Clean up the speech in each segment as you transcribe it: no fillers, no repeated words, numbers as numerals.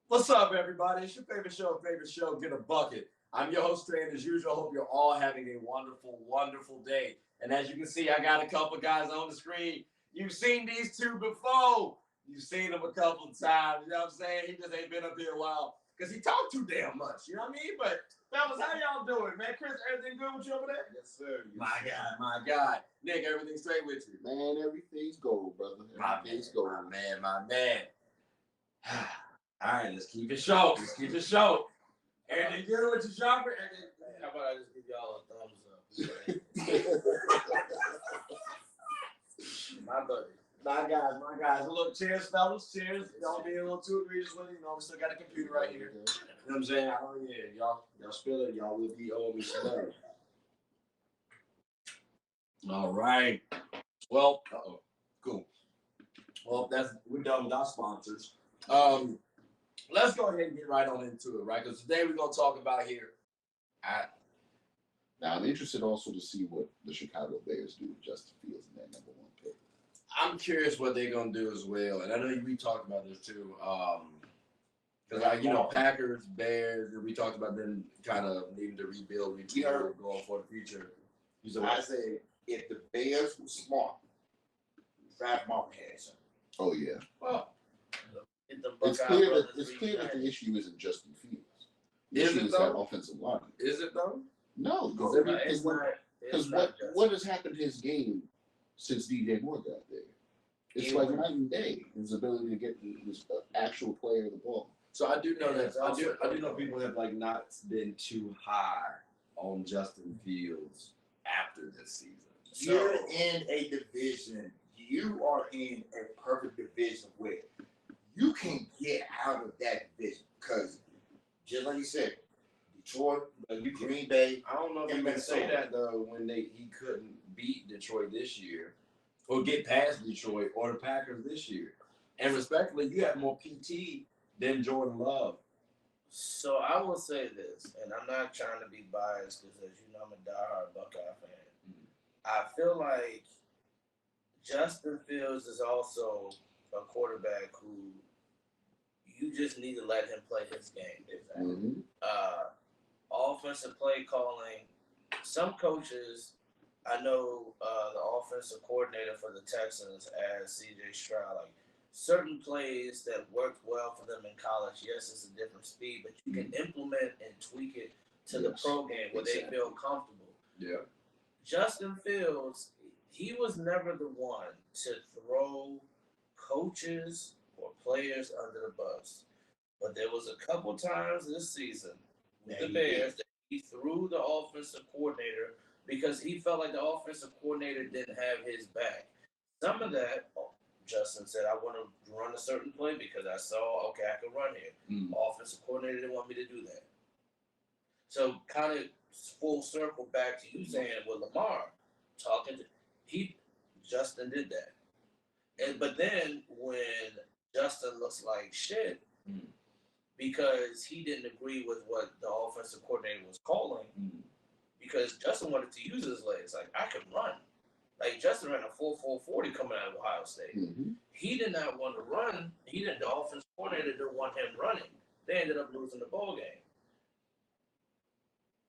What's up, everybody? It's your favorite show, Get a Bucket. I'm your host, Trey, and as usual, I hope you're all having a wonderful, wonderful day. And as you can see, I got a couple guys on the screen. You've seen these two before. You've seen them a couple of times. You know what I'm saying? He just ain't been up here a while because he talked too damn much. You know what I mean? But, fellas, how y'all doing, man? Chris, everything good with you over there? Yes, sir. My God. Nick, everything straight with you? Man, everything's gold, brother. Everything's gold. My man. All right, let's keep it short. Everything good with your shopper? How about I just give y'all a thumbs up? My buddy. My guys. Look, cheers, fellas. Cheers. Don't be a little too egregious with it. You know, we still got a computer right here. You know what I'm saying? Y'all spill it. Y'all will be owing me some money. All right. Well, cool. Well, we're done with our sponsors. Let's go ahead and get right on into it, right? Because today we're going to talk about here. Now, I'm interested also to see what the Chicago Bears do with Justin Fields in that number 1 pick. I'm curious what they're going to do as well. And I know we talked about this too. Because, Packers, Bears, we talked about them kind of needing to rebuild, going for the future. I say if the Bears were smart, draft Marvin Harrison. Oh, yeah. Well, it's clear that the issue isn't Justin Fields. The issue is that offensive line. Is it though? No, because what has happened to his game since DJ Moore got there? It's like night and day. His ability to get his actual player the ball. So I do know that I do know people have not been too high on Justin Fields after this season. You're in a division. You are in a perfect division where you can get out of that division because, just like you said, Detroit, Green Bay. I don't know if you can say that though when he couldn't beat Detroit this year, or get past Detroit or the Packers this year. And respectfully, you have more PT than Jordan Love. So I will say this, and I'm not trying to be biased because, as you know, I'm a diehard Buckeye fan. I feel like Justin Fields is also a quarterback who you just need to let him play his game. Mm-hmm. Offensive play calling. Some coaches, I know the offensive coordinator for the Texans as C.J. Stroud, certain plays that worked well for them in college. Yes, it's a different speed, but you can implement and tweak it to the pro game where they feel comfortable. Yeah. Justin Fields, he was never the one to throw coaches or players under the bus. But there was a couple times this season with the Bears that he threw the offensive coordinator because he felt like the offensive coordinator didn't have his back. Some of that, Justin said, I want to run a certain play because I saw, okay, I can run here. Offensive coordinator didn't want me to do that. So kind of full circle back to you saying with Lamar, Justin did that. But then when Justin looks like shit because he didn't agree with what the offensive coordinator was calling because Justin wanted to use his legs. I can run. Justin ran a 4.40 coming out of Ohio State. Mm-hmm. He did not want to run. The offensive coordinator didn't want him running. They ended up losing the ball game.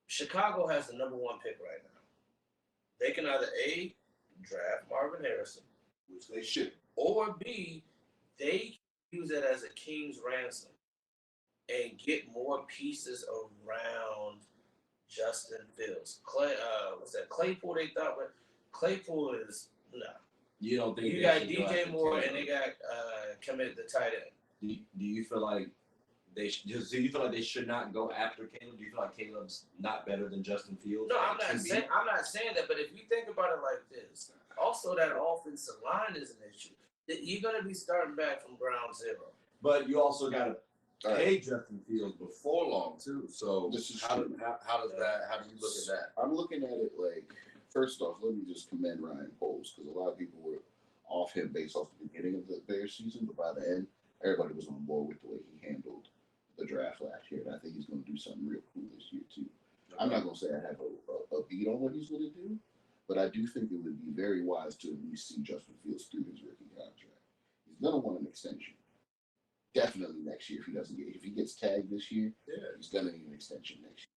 Chicago has the number 1 pick right now. They can either A, draft Marvin Harrison, which they should, or B, they can use it as a king's ransom and get more pieces around Justin Fields. Claypool they thought, but Claypool is no. You don't think you got DJ Moore and they got commit the tight end. Do you feel like do you feel like they should not go after Caleb? Do you feel like Caleb's not better than Justin Fields? No, I'm not saying that. But if you think about it like this, also that offensive line is an issue. You're going to be starting back from ground zero. But you also got to pay Justin Fields before long too. So how do you look at that? I'm looking at it first off, let me just commend Ryan Poles because a lot of people were off him based off the beginning of the Bears season, but by the end, everybody was on board with the way he handled the draft last year, and I think he's going to do something real cool this year too. Okay. I'm not going to say I have a beat on what he's going to do, but I do think it would be very wise to at least see Justin Fields through his rookie contract. He's going to want an extension. definitely next year if he gets tagged this year, he's gonna need an extension next year.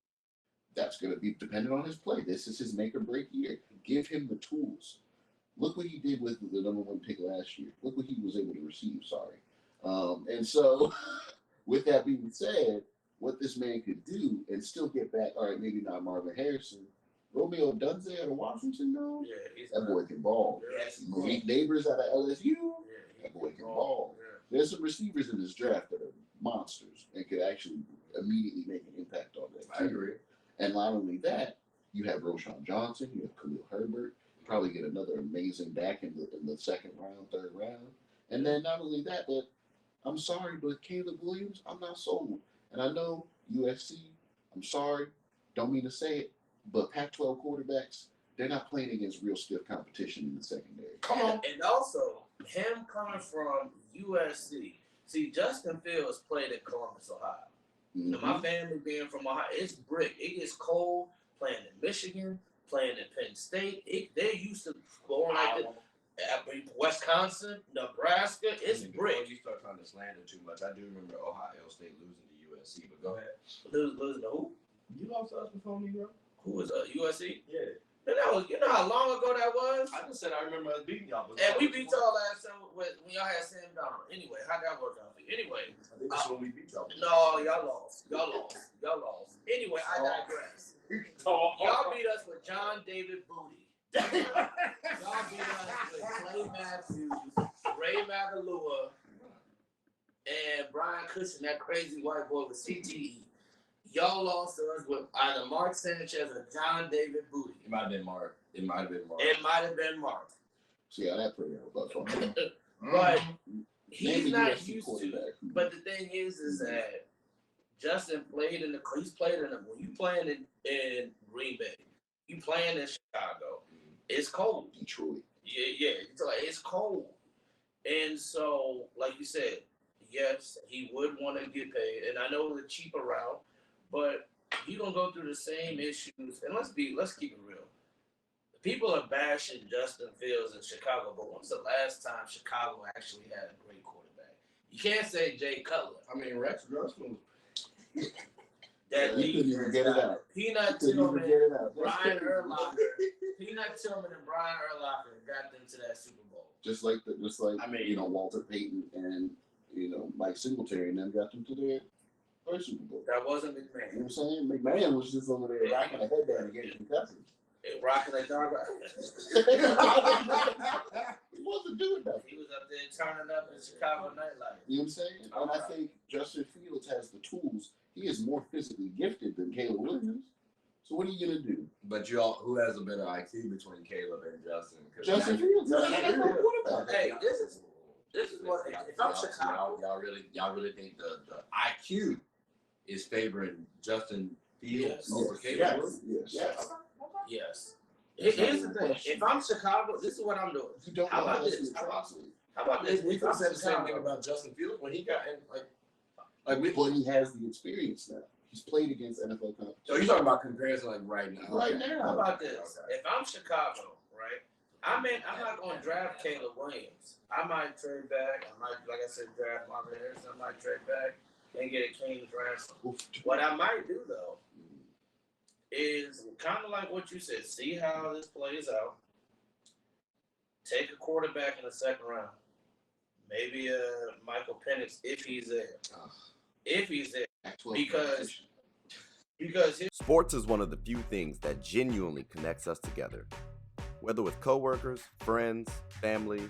That's gonna be dependent on his play. This is his make or break year. Give him the tools. Look what he did with the number 1 pick last year. Look what he was able to receive. Sorry. And so, with that being said, what this man could do and still get back. All right, maybe not Marvin Harrison. Romeo Dunze out of Washington, though. Yeah, that boy can ball. Yes, Malik Neighbors out of LSU. Yeah, That boy can ball. Yeah. There's some receivers in this draft that are monsters and could actually immediately make an impact on that. I agree. And not only that, you have Roshan Johnson, you have Khalil Herbert, probably get another amazing back in the second round, third round. And then not only that, but I'm sorry, but Caleb Williams, I'm not sold. And I know USC, I'm sorry, don't mean to say it, but Pac-12 quarterbacks, they're not playing against real stiff competition in the secondary. Come on. And also, him coming from USC. See, Justin Fields played at Columbus, Ohio. Mm-hmm. And my family being from Ohio, it's brick. It gets cold playing in Michigan, playing in Penn State. They're used to going like this. Wisconsin, Nebraska, it's brick. Before you start trying to slander too much, I do remember Ohio State losing to USC, but go ahead. Losing to who? You lost to us before me, bro? Who was USC? Yeah. And that was, you know how long ago that was? I just said I remember us beating y'all. And we beat y'all last time when y'all had Sam Donald. Anyway, how'd that work out for you? Anyway. I think that's when we beat y'all. No, y'all lost. Anyway, I digress. Y'all beat us with John David Booty. Y'all beat us with Clay Matthews, Ray Magalua, and Brian Cushing, that crazy white boy with CTE. Y'all lost to us with either Mark Sanchez or John David Booty. It might have been Mark. It might have been Mark. See how that played out. But he's Maybe not USC used to. quarterback. But the thing is that Justin played he's played in when you playing in Green Bay, you playing in Chicago. It's cold. Detroit. Yeah. It's cold. And so, like you said, yes, he would want to get paid. And I know the cheaper route, but you're gonna go through the same issues. And let's keep it real. People are bashing Justin Fields in Chicago, but when's the last time Chicago actually had a great quarterback? You can't say Jay Cutler. I mean, Rex Grossman was. That He couldn't even get it out. Peanut Couldn't even Tillman, get it out. Brian Urlacher. Peanut Tillman and Brian Urlacher got them to that Super Bowl. Just like I mean, you know, Walter Payton and Mike Singletary and them got them to their first Super Bowl. That wasn't You know McMahon. what I'm saying? McMahon was just over there rocking a headband and getting concussions. Rocking a dog. He wasn't doing that. He was up there turning up in Chicago nightlife. You know what I'm saying? And I think Justin Fields has the tools. He is more physically gifted than Caleb Williams. So what are you gonna do? But who has a better IQ between Caleb and Justin? Justin Fields. Hey, this is what if I'm Chicago. Y'all really think the IQ is favoring Justin Fields Yes. over Caleb Yes. Williams? Yes. Yes. Here's the thing. If I'm Chicago, this is what I'm doing. You don't How know about that's this? the atrocity. How about this? We If could I'm have said the same thing Chicago, about Justin Fields when he got in, But he has the experience now. He's played against NFL competition. So you're talking about comparison right now? Right Okay. now. how about this? Okay. If I'm Chicago, right? I'm not going to draft Caleb Williams. I might trade back. I might, like I said, draft Marvin Harrison. I might trade back and get a King's ransom. What I might do though is kind of like what you said. See how this plays out. Take a quarterback in the second round. Maybe Michael Penix if he's there. If he's there, because Sports is one of the few things that genuinely connects us together. Whether with coworkers, friends, family,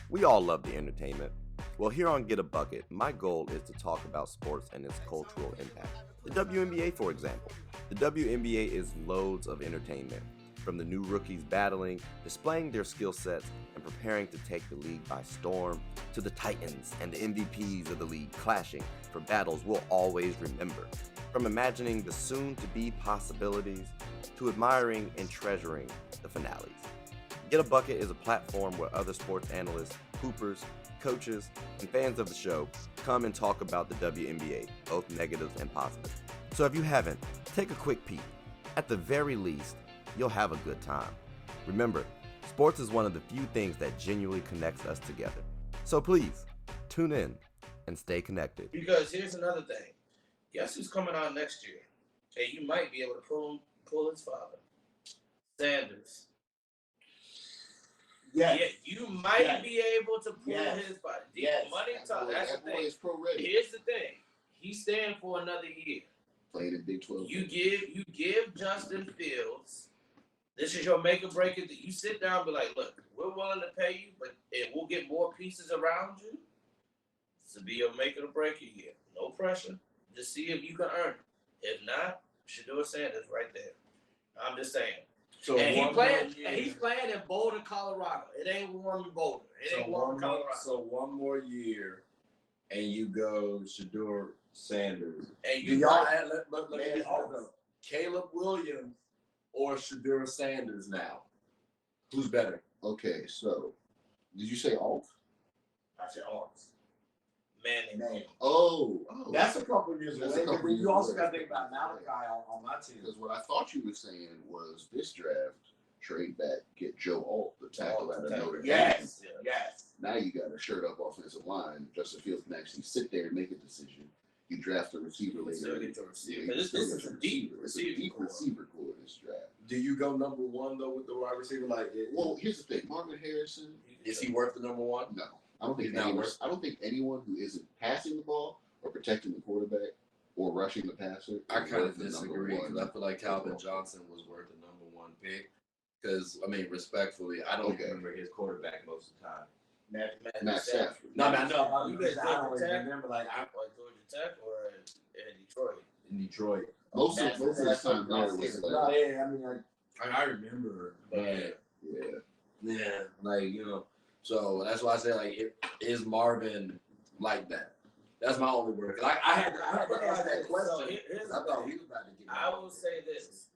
we all love the entertainment. Well, here on Get a Bucket, my goal is to talk about sports and its cultural impact. The WNBA, for example. The WNBA is loads of entertainment, from the new rookies battling, displaying their skill sets, and preparing to take the league by storm, to the Titans and the MVPs of the league clashing for battles we'll always remember. From imagining the soon-to-be possibilities, to admiring and treasuring the finales. Get a Bucket is a platform where other sports analysts, hoopers, coaches, and fans of the show come and talk about the WNBA, both negatives and positives. So if you haven't, take a quick peek. At the very least, you'll have a good time. Remember, sports is one of the few things that genuinely connects us together. So please, tune in and stay connected. Because here's another thing. Guess who's coming on next year? And you might be able to pull his father. Sanders. Yes. Yeah, you might be able to pull Yes. his body. Yes. Money talk. That's the That boy thing. is pro ready. Here's the thing. He's staying for another year. Playing in Big 12. You give Justin Fields. This is your make or break it. You sit down and be like, look, we're willing to pay you, but we'll get more pieces around you. This will be your make or break it year. No pressure. Just see if you can earn it. If not, Shedeur Sanders right there. I'm just saying. So And he's he's playing in Boulder, Colorado. It ain't warm in Boulder. It ain't warm in Colorado. So one more year, and you go Shedeur Sanders. And Do you y'all might- let me ask you this. Caleb Williams or Shedeur Sanders now? Who's better? Okay, so did you say alt? I said arms. Man. Oh, That's a couple years That's away. a couple But you years also away. got to think about Malachi on my team. because what I thought you were saying was this draft, trade back, get Joe Alt, the tackle out of Notre Dame. Yes. Yes. Now you got a shirt up offensive line. Justin Fields can actually sit there and make a decision. You draft a receiver later. Still get your receiver. Yeah, you This still is get a your deep receiver. It's a receiver deep core. receiver core this draft. Do you go number one though with the wide receiver? Well, here's the thing: Marvin Harrison. is he worth the number one? No, I don't think He's not anyone. worth- I don't think anyone who isn't passing the ball or protecting the quarterback or rushing the passer. I is kind worth of the number disagree because one I feel like Calvin overall. Johnson was worth the number one pick. Because I mean, respectfully, I don't Okay. remember his quarterback most of the time. Matt Stafford. No, I mean, I know. You I guys always Tech? remember like I'm Like Georgia Tech or in Detroit. in Detroit. Most of his time there was No, like, yeah, I mean, I remember, but yeah. like so that's why I say like, is Marvin like that? That's my only word. 'Cause I had to ask that So question. here's I the thought thing. he was about to get. I will say this.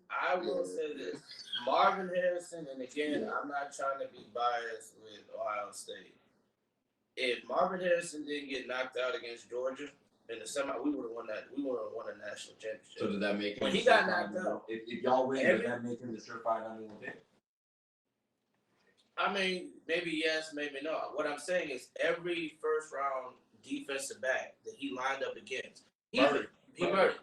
Marvin Harrison, and again, I'm not trying to be biased with Ohio State. If Marvin Harrison didn't get knocked out against Georgia in the semi, we would have won that. We would have won a national championship. So did that make him? When he the got surefire knocked number- out, if y'all win, every- does that make him the surefire number one pick? I mean, maybe yes, maybe no. What I'm saying is every first round defensive back that he lined up against, he murdered.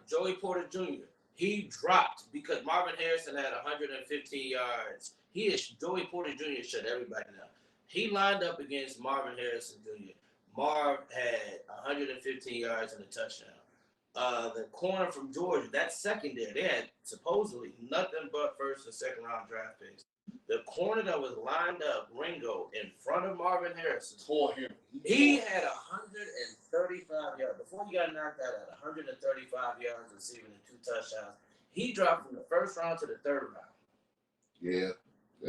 Joey Porter Jr. He dropped because Marvin Harrison had 115 yards. Joey Porter Jr. shut everybody down. He lined up against Marvin Harrison Jr. Marv had 115 yards and a touchdown. The corner from Georgia, that secondary, they had supposedly nothing but first and second round draft picks. The corner that was lined up, Ringo, in front of Marvin Harrison, Tore him. he had 135 yards. Before he got knocked out at 135 yards receiving and 2 touchdowns, he dropped from the first round to the third round. Yeah.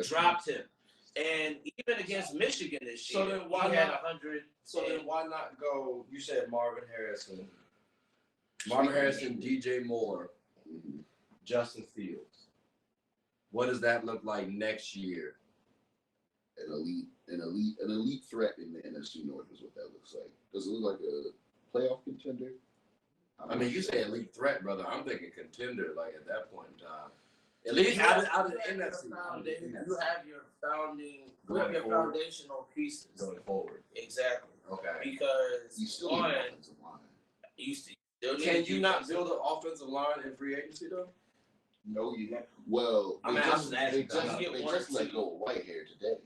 Dropped him. And even against Michigan this year, So then why he had not- 100. So then why not go? You said Marvin Harrison, DJ Moore, Mhm. Justin Fields. What does that look like next year? An elite threat in the NFC North is what that looks like. Does it look like a playoff contender? I mean, you say elite threat, brother. I'm thinking contender, like at that point in time. At least out of the NFC. You have your Going forward. foundational pieces. Going forward. Exactly. Okay. Because You still need one, an offensive line. you still need Can you not defensive- build an offensive line in free agency though? No, you got. Well, I mean, they I'm just, just asking they just, because you get they one just or let two. go of Whitehair today,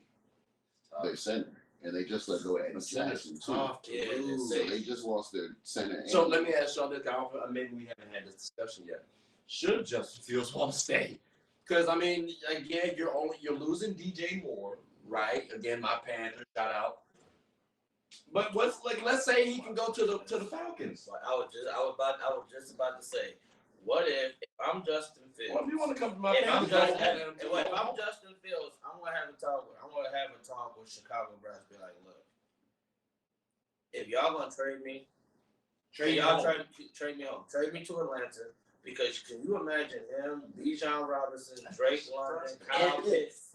their center, and they just let go of Eddie But center's Jackson too. tough to Yeah, lose. So they just lost their center. So and- let me ask y'all this. Maybe we haven't had this discussion yet. Should Justin Fields want to stay? Because I mean, again, you're losing DJ Moore, right? Again, my Panthers, shout out. But let's say he can go to the Falcons. Like, I was just about to say, what if I'm Justin Fields? Well, if you want to come to my If I'm Panthers, Justin Fields, I'm gonna have a talk with Chicago Browns. Be like, look, if y'all gonna trade me, trade me home. Trade me to Atlanta, because can you imagine him, Bijan Robinson, Drake London, Kyle Pitts,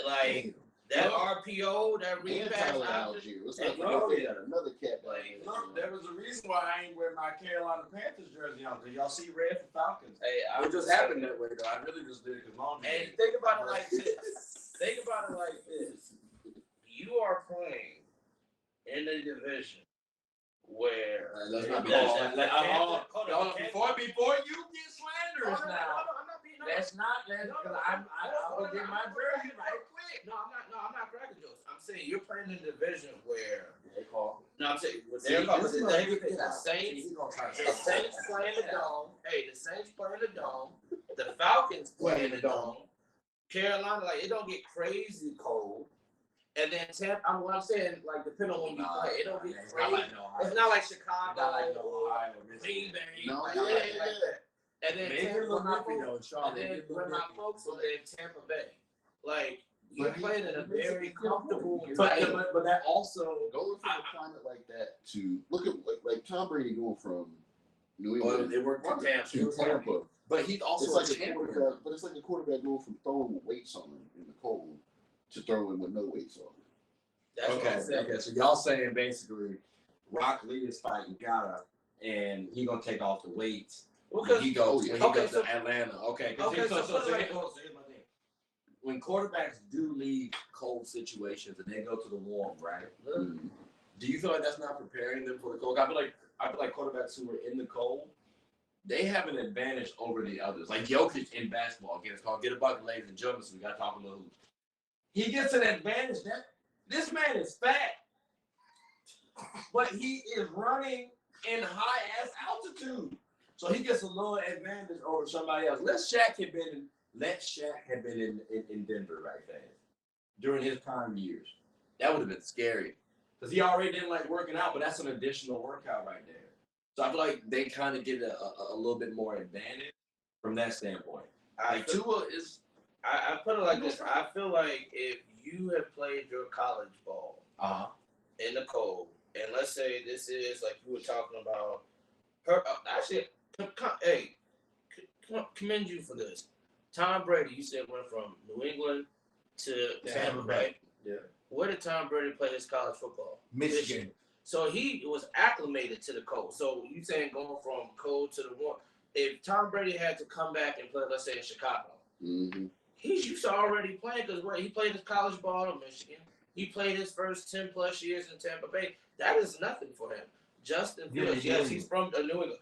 like that RPO, that and repass Tyler option? Algier. Let's And not forget they got another cat down there. Look, there was a reason why I ain't wear my Carolina Panthers jersey on. Cause y'all see red for Falcons. Hey, It just happened that way, though. I really just did it because mom. And think about it like this. Think about it like this. You are playing in a division where Let's not be before you get slanderous now. I'm not being Let's not because I'm gonna get my jersey right quick. No, I'm not cracking jokes. I'm saying you're playing in a division where They call. no, I'm saying The Saints play in the dome. Hey, the Saints play in the dome. The Falcons play in the dome. Carolina, like it don't get crazy cold. And then Tampa, I'm saying, like, depending on when you play, it don't get crazy. It's not like Chicago or Green Bay. No, like, yeah, it ain't like that. And then when my folks were in Tampa Bay, like you played in a very comfortable environment. But that also going from a climate like that to look at like Tom Brady going from New England it worked to Tampa. But he's also It's like a quarterback, but it's like a quarterback going from throwing with weights on him in the cold to throwing with no weights on him. That's what I'm saying. Okay. So y'all saying basically, Rock Lee is fighting Gara, and he gonna take off the weights. When he goes to Atlanta. Okay. So here's my thing. When quarterbacks do leave cold situations and they go to the warm, right? Mm-hmm. Do you feel like that's not preparing them for the cold? I feel like quarterbacks who are in the cold, they have an advantage over the others. Like Jokic in basketball, again, it's called Get a Bucket, ladies and gentlemen, so we got to talk a little hoops. He gets an advantage. That this man is fat, but he is running in high-ass altitude. So he gets a little advantage over somebody else. Let Shaq have been in Denver right there during his prime years. That would have been scary. Because he already didn't like working out, but that's an additional workout right there. So I feel like they kind of get a little bit more advantage from that standpoint. Tua is... I put it like this. I feel like if you have played your college ball in the cold, and let's say this is like you were talking about, commend you for this. Tom Brady, you said went from New England to Tampa Bay. Yeah. Where did Tom Brady play his college football? Michigan. So he was acclimated to the cold. So you saying going from cold to the warm. If Tom Brady had to come back and play, let's say in Chicago, he's used to already playing because he played his college ball in Michigan. He played his first 10 plus years in Tampa Bay. That is nothing for him. Justin Fields, yes, he's from New England.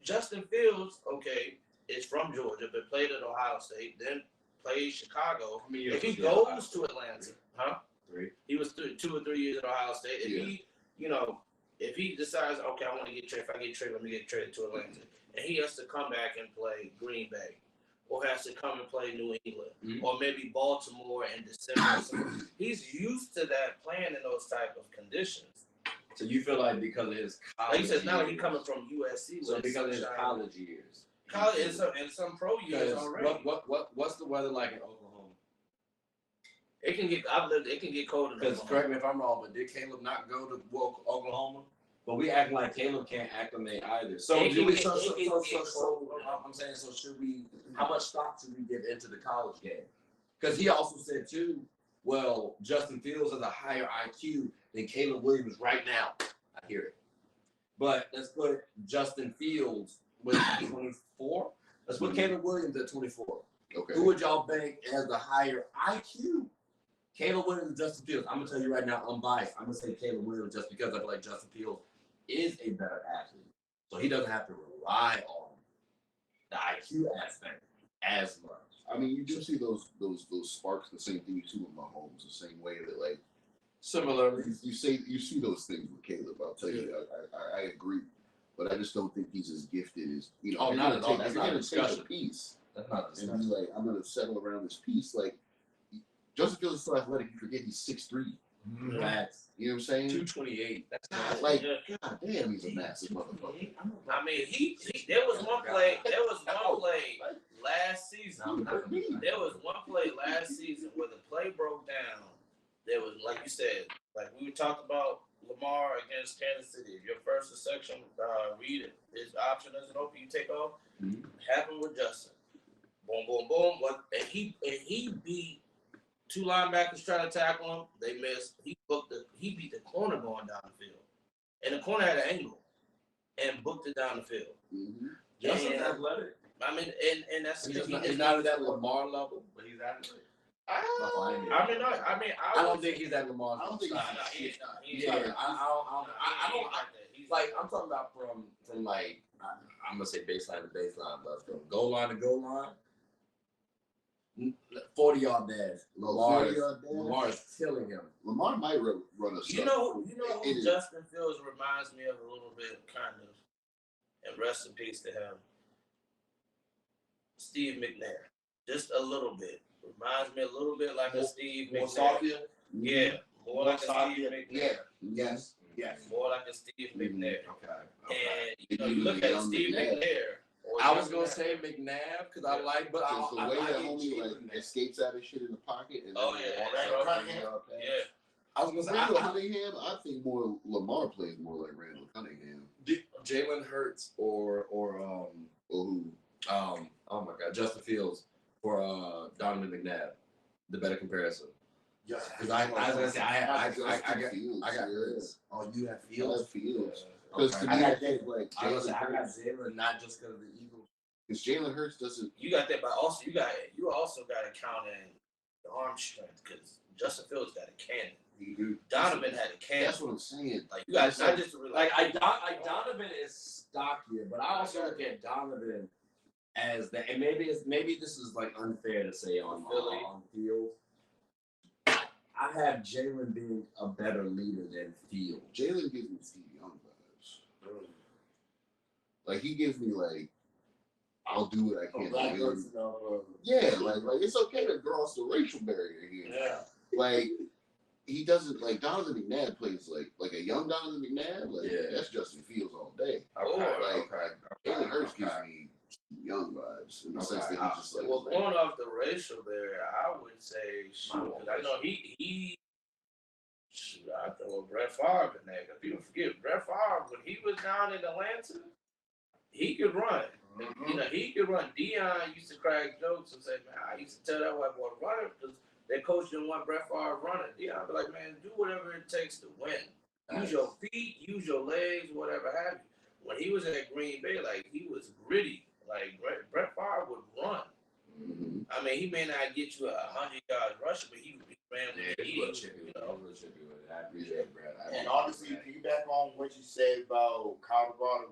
Justin Fields, okay, is from Georgia, but played at Ohio State, then played Chicago. If he goes to Atlanta, he was 2 or 3 years at Ohio State. If he decides, okay, I want to get traded. If I get traded, let me get traded to Atlanta, and he has to come back and play Green Bay, or has to come and play New England, or maybe Baltimore in December. So he's used to that playing in those type of conditions. So you feel like because of his college like he says, now he's coming from USC. So because of his college years. College and some pro years already. What's the weather like in Oklahoma? It can get cold in Because Oklahoma. correct me if I'm wrong, but did Caleb not go to Oklahoma? But we acting like Caleb can't acclimate either. So I'm saying, so should we? How much stock should we give into the college game? Because he also said too, well, Justin Fields has a higher IQ than Caleb Williams right now. I hear it. But let's put Justin Fields with 24. Let's put Caleb Williams at 24. Okay. Who would y'all bank as the higher IQ? Caleb Williams or Justin Fields? I'm going to tell you right now, I'm biased. I'm going to say Caleb Williams just because I feel like Justin Fields is a better athlete. So he doesn't have to rely on the IQ aspect as much. I mean, you do see those sparks, the same thing you see with Mahomes, the same way that like similarly you see those things with Caleb. I'll tell you, I agree, but I just don't think he's as gifted as Oh, not at all. That's not a discussion. Piece. That's not a discussion. And be like, I'm gonna settle around this piece. Like Justin Fields is so athletic, you forget he's 6'3". That's you know what I'm saying? 228. That's not like God damn, he's a massive motherfucker. I mean, there was one play last season. There was one play last season where the play broke down. There was, like you said, like we were talking about Lamar against Kansas City. If your first or section, read it. His option doesn't open, you take off. Happened with Justin. Boom, boom, boom. And he beat 2 linebackers trying to tackle him. They missed. He beat the corner going down the field. And the corner had an angle and booked it down the field. Justin's athletic. I mean, and that's he's not at that Lamar level, but he's athletic. I don't think he's at Lamar. I don't think he's not. I don't. like I'm talking about from like I'm gonna say baseline to baseline, but from goal line to goal line. 40-yard dash. Lamar is killing him. Lamar might run a. You know who Justin Fields reminds me of a little bit, kind of, and rest in peace to him. Steve McNair, just a little bit. Reminds me a little bit like a Steve McNair. Yeah, more like a Steve McNair. Yes. More like a Steve McNair. Okay. And you look at Steve McNair. I was gonna say McNabb because I like, but the way that homie like escapes out of shit in the pocket. And Yeah. I was gonna say Randall Cunningham. I think more Lamar plays more like Randall Cunningham. Jalen Hurts or who? Oh my God, Justin Fields or Donovan McNabb, the better comparison. Because I was gonna say I got Hurts. Oh, you have Fields. I have Fields. Because to me, I think like I got Jalen, not just because of the Eagles. Because Jalen Hurts doesn't. You got that, but also you also got to count in the arm strength because Justin Fields got a cannon. Donovan had a cannon. That's what I'm saying. Like you got not just Donovan is stockier, but I also look at Donovan as that, and maybe this is like unfair to say on Field. I have Jalen being a better leader than Field. Jalen gives me Steve Young vibes. Like he gives me like, I'll do what I can. Yeah, like it's okay to cross the racial barrier here. Yeah. Like he doesn't like Donovan McNabb plays like a young Donovan McNabb. Like that's Justin Fields all day. Jalen Hurts gives me young vibes in the sense that he's just like. Well, going off the racial barrier, I would say because I know he I throw Brett Favre in there. Because people forget Brett Favre when he was down in Atlanta, he could run. Mm-hmm. You know, he could run. Deion used to crack jokes and say, "Man, I used to tell that white boy run it because their coach didn't want Brett Favre running." Deion be like, "Man, do whatever it takes to win. Use your feet, use your legs, whatever have you." When he was at Green Bay, like he was gritty. Like Brett Favre would run. Mm-hmm. I mean, he may not get you 100 yards rushing, but he ran with the I appreciate Brad. And honestly, piggyback on what you said about Colorado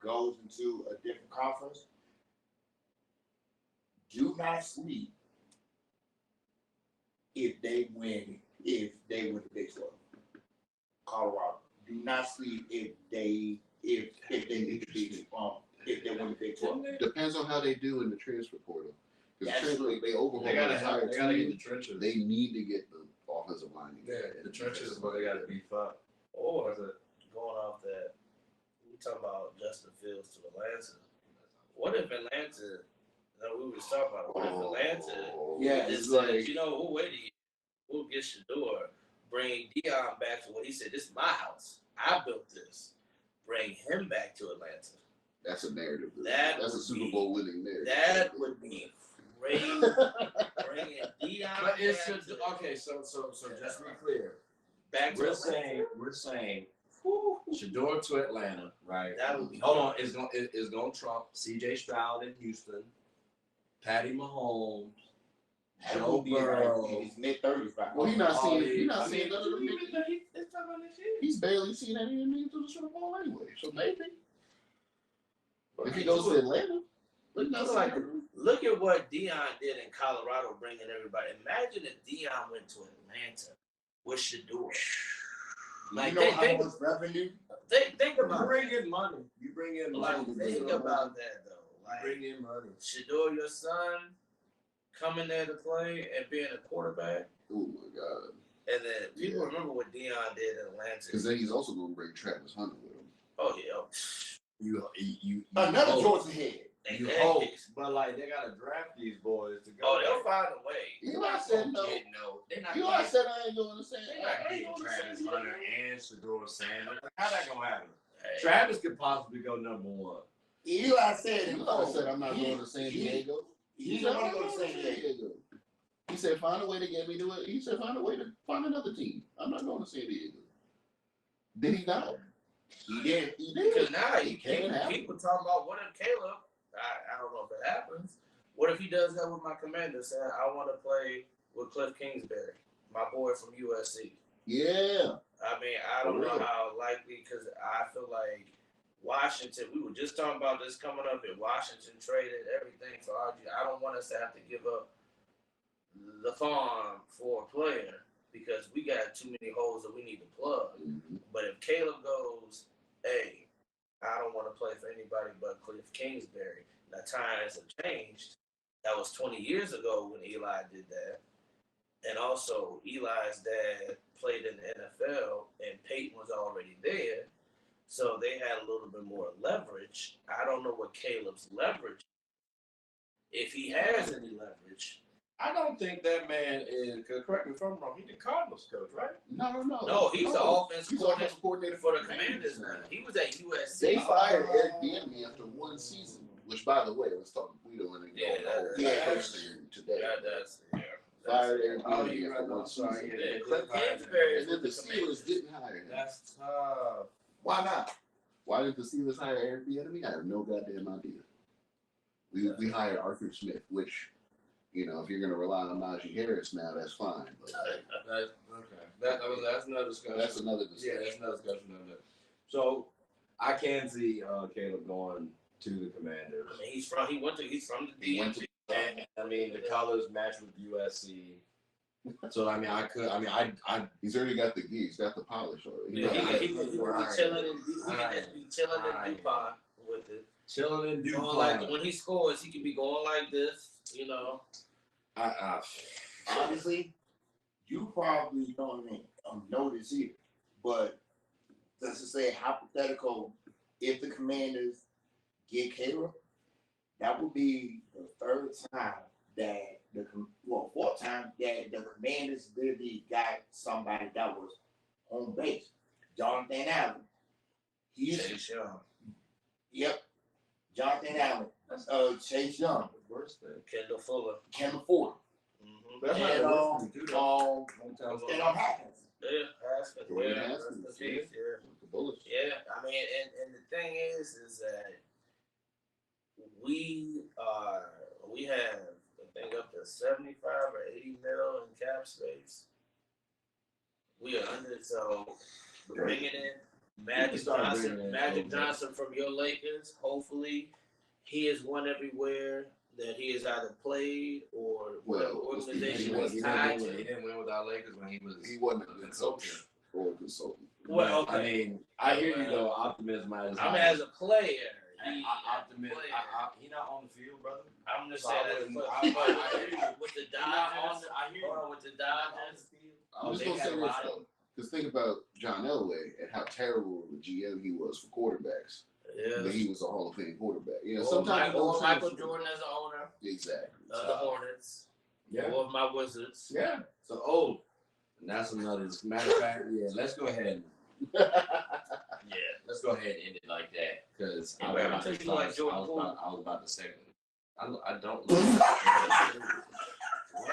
goes into a different conference. Do not sleep if they win the Big 12. Colorado. Do not sleep if they win the Big 12. Depends on how they do in the transfer portal. Because they overhaul They gotta get the trenches. They need to get the offensive line together. Yeah, the trenches is what they gotta beef up. Or going off that, we talking about Justin Fields to Atlanta. What if Atlanta? We were talking about. What if Atlanta? It's like, you know, we'll wait a year. We'll get Shador. Bring Deion back to what he said. This is my house. I built this. Bring him back to Atlanta. That's a narrative. That's a Super Bowl winning narrative. That would be great. Bringing Deion. But it's okay. So just to be clear, we're saying Shador to Atlanta, right? That would be. Hold on, it's gonna trump C.J. Stroud in Houston, Patty Mahomes, Joe Burrow. In his mid-30s, right? Well, he's not seeing none of them. He's barely seen any of them to the Super Bowl anyway. So maybe if he goes to Atlanta, look at what Deion did in Colorado, bringing everybody. Imagine if Deion went to Atlanta with Shador. Like, you know how much revenue? Think about You bring in money. Think about that though. Like, bring in money. Shador, your son, coming there to play and being a quarterback. oh my God! And then people remember what Deion did in Atlanta. Because then he's also going to bring Travis Hunter with him. Oh yeah. You Another Georgia head. You hope, but like they gotta draft these boys to go. Oh, they'll find a way. Eli said no. They're not. Eli said I ain't going to say. They're not getting Travis Hunter and Shador Sanders. How that gonna happen? Hey. Travis could possibly go number one. Eli said I'm not going to San Diego. He don't want to go to San Diego. He said find a way to get me to it. He said find a way to find another team. I'm not going to San Diego. Did he not? He did. Because now people talking about what if Caleb. I don't know if it happens. What if he does that with my commander, saying I want to play with Cliff Kingsbury, my boy from USC? Yeah. I mean, I don't know how likely, because I feel like Washington, we were just talking about this coming up, and Washington traded everything for RG. I don't want us to have to give up the farm for a player because we got too many holes that we need to plug. Mm-hmm. But if Caleb goes, hey, I don't want to play for anybody but Cliff Kingsbury. Now, times have changed. That was 20 years ago when Eli did that. And also, Eli's dad played in the NFL, and Peyton was already there. So they had a little bit more leverage. I don't know what Caleb's leverage, if he has any leverage. I don't think that man is, correct me if I'm wrong, he's the Cardinals coach, right? No, he's the offensive coordinator for the Commanders now. He was at USC. They fired Eric Bieniemy after one season, which, by the way, let's talk. We don't want to go today. Fired Eric Bieniemy after one season. Cliff Kingsbury, and then the Steelers didn't hire him. That's tough. Why not? Why did the Steelers hire Eric Bieniemy? I have no goddamn idea. We hired Arthur Smith, which, you know, if you're going to rely on Najee Harris now, that's fine. But That's another discussion. that's another discussion. Yeah, that's another discussion. So I can see Caleb going to the Commanders. I mean, he's from the He went DMV. to And I mean, the colors match with USC. So I mean, I he's already got the gear. He's got the polish already. Yeah, he could be chilling in DuPont with it. chilling in Going DuPont. like when he scores, he could be going like this, you know. Honestly, you probably don't even know this either. But let's just say hypothetical, if the Commanders get Caleb, that would be the fourth time that the Commanders literally got somebody that was home base. Jonathan Allen. Chase Young. Yep. Jonathan Allen. Chase Young. Worst thing. Kendall Fuller. Kendall Ford. Mm-hmm. That's not And the worst thing, too, though. and Haskins. Yeah, Haskins. Dwayne Yeah, Haskins, that's the piece, yeah. The Bullets. Yeah, I mean, and the thing is that we have, I think, up to 75 or 80 mil in cap space. We are under, so bringing in Magic Johnson from your Lakers. Hopefully, he has won everywhere that he has either played or organization He was didn't tied win to. He didn't win with our Lakers when he was. He wasn't a good coach or a consultant. Well, I mean, I hear you though. Optimism. I mean, as a player, Optimism. He not on the field, brother. I'm just So saying I hear you. with the I Dodgers. hear you. Hold on, with the Dodgers. I'm just gonna say this though, because think about John Elway and how terrible of a GM he was for quarterbacks. Yeah. But he was a Hall of Fame quarterback. You know, Or sometimes Michael Jordan as an owner Exactly. of the Hornets. Yeah. Or my Wizards. Yeah. So and that's another. Matter of fact, yeah. Let's go ahead. Yeah. Let's go ahead and end it like that because Yeah, I man, was I'm taking you like Jordan Poole. about to say. I don't.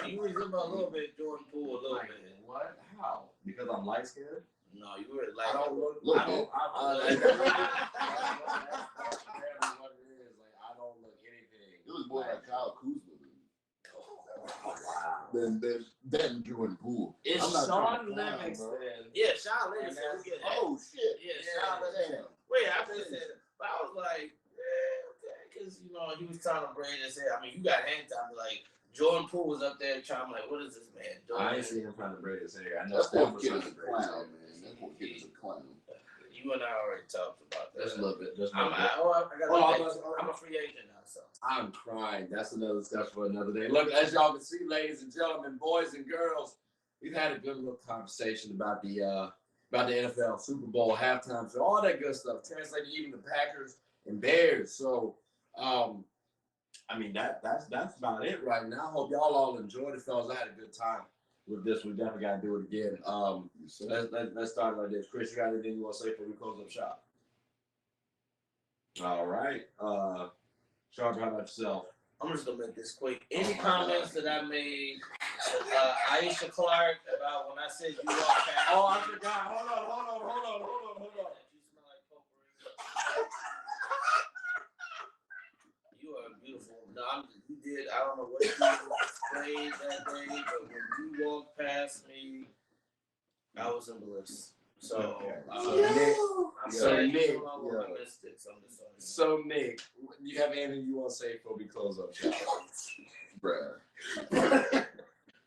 You resemble a little bit Jordan Poole, a little Like, bit. what? How? Because I'm light skinned? No, you were like. I don't look. Look, I don't. man. What it is, like I don't look anything. It was more like Kyle Kuzma Wow. than Jordan Poole. It's I'm not Sean trying to clown, bro. Livingston. Yeah, Sean Livingston. We get that. Oh shit! Yeah, Yeah, Sean Livingston. Damn. Wait, I just said, but I was like, okay, because he was trying to braid his hair. I mean, you got hang time, like Jordan Poole was up there trying, like, what is this man doing? I ain't seen him trying to braid his hair. I know That poor Steph was kid trying is to a braid his hair. clown, man. That poor kid is a clown. You and I already talked about that. Just a little bit. I'm a free agent now, so. I'm crying. That's another discussion for another day. Look, as y'all can see, ladies and gentlemen, boys and girls, we've had a good little conversation about the NFL Super Bowl halftime show, all that good stuff, translating even the Packers and Bears. So, I mean that's about it right now. Hope y'all all enjoyed it, fellas. I had a good time with this. We definitely got to do it again. Let's start like this. Chris, you got anything you want to say before we close up shop? All right. Sharp, how about yourself? I'm just gonna make this quick. Any comments that I made, Aisha Clark, about when I said you walk past? Oh, I forgot. Hold on. You smell like potpourri. You are beautiful. No, you did. I don't know what you displayed that day, but when you walked past me, I was in bliss. So, Nick, I missed it. So I'm just sorry. So Nick, do you have anything you want to say before we close up, shop? Bruh.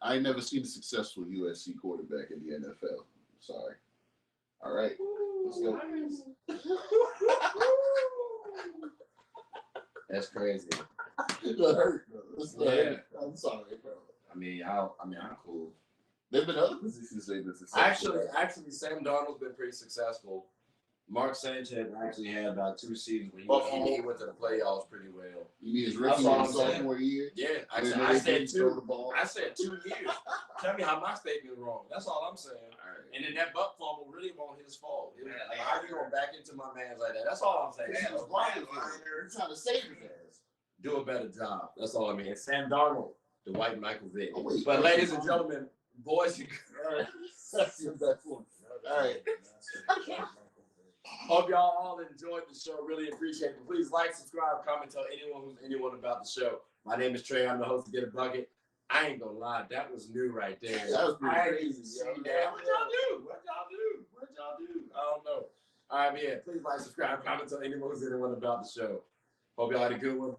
I ain't never seen a successful USC quarterback in the NFL. Sorry. All right. Let's go. That's crazy. It hurt, bro. Yeah. I'm sorry, bro. I'm cool. There've been other positions they've been successful. Actually, Sam Darnold's been pretty successful. Mark Sanchez actually had about 2 seasons where he went to the playoffs pretty well. You mean his rookie and sophomore year? Yeah, I said 2. I said 2 years. Tell me how my statement is wrong. That's all I'm saying. All right. And then that butt fumble really wasn't his fault. It was like, how you going back into my man's like that? That's all I'm saying. You're trying to save his ass. Do a better job. That's all I mean. It's Sam Darnold, the white Michael Vick. Oh, wait, but ladies and gentlemen, boys and girls, that's your best one. All right. Hope y'all all enjoyed the show. Really appreciate it. Please like, subscribe, comment, tell anyone about the show. My name is Trey. I'm the host of Get a Bucket. I ain't gonna lie, that was new right there. That was pretty crazy. That. What y'all do? I don't know. All right, but yeah, please like, subscribe, comment, tell anyone about the show. Hope y'all had a good one.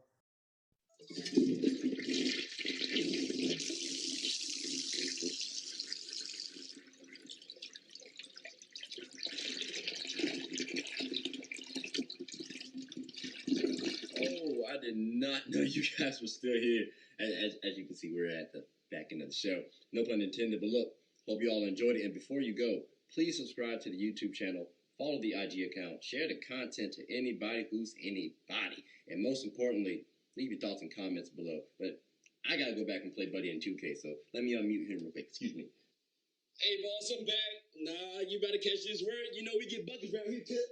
I did not know you guys were still here. As you can see, we're at the back end of the show. No pun intended, but look, hope you all enjoyed it. And before you go, please subscribe to the YouTube channel, follow the IG account, share the content to anybody who's anybody. And most importantly, leave your thoughts and comments below. But I got to go back and play Buddy in 2K, so let me unmute him real quick. Excuse me. Hey, boss, I'm back. Nah, you better catch this word. You know we get buckets around here, too.